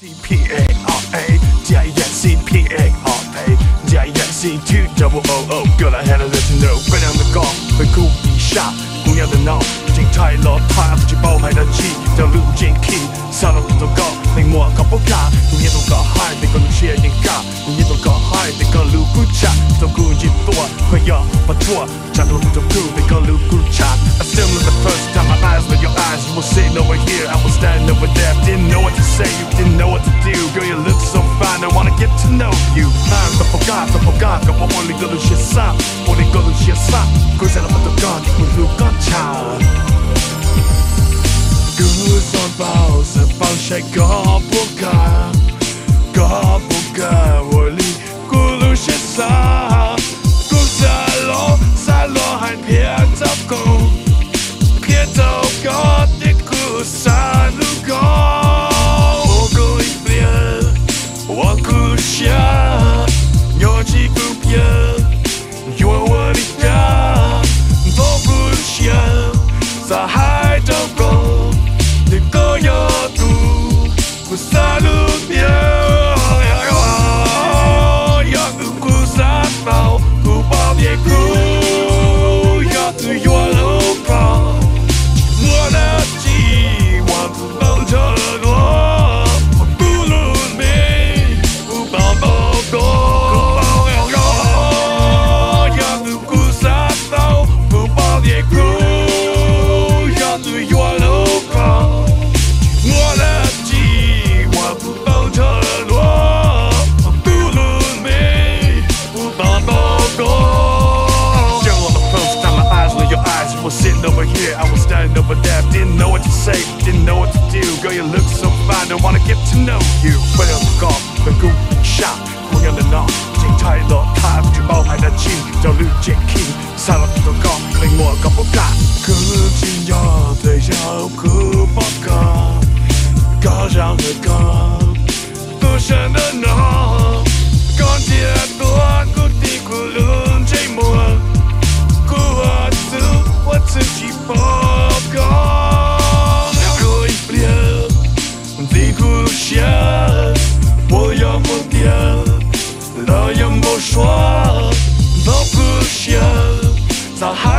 CPARA, DISCPARA, DISC2OO， 哥来 handle it to know， 分量的高会故意下，同样的闹已经太老套，自己爆牌的气，叫路径 key， 上了都高，你莫搞不卡，同样都搞嗨，你个路线也尬，同样都搞嗨，你个路不差，都故意多，快要把错，假如都酷，你个路不差。I still remember the first time my eyes met your eyes, you were sitting over here, I was standing over there, didn't know what to say, you didn't know what to do, girl you look so fine, I wanna get to know you. I'm the forgot, got my only go to shit side, only go to shit side, cause I don't want to go, you look on child. Goose on balls, a bunch of gobble gun, 我离咕噜shit side, 咕沙罗还偏糟糕，偏糟糕的咕沙路高，我故意变，我故乡。有几不变，因为我的家都不想在海中过，你都有毒，不撒路边，要不哭撒包，不包别哭，要不有路跑，我的计划不能承诺，不努力，不抱抱过。Sitting over here, I was standing over there, didn't know what to say, didn't know what to do. Girl, you look so fine, I wanna get to know you. 为了高，会故意下，同样的闹，已经太老套，不去爆牌的气，叫绿箭 key， 上了都高，令我搞不尬。可紧要对象可报告，高尚的高，多深的闹，高阶多，固定咕噜寂寞。我自己报告，可以变，你故乡，我要不变，老要不说，都不想，在海。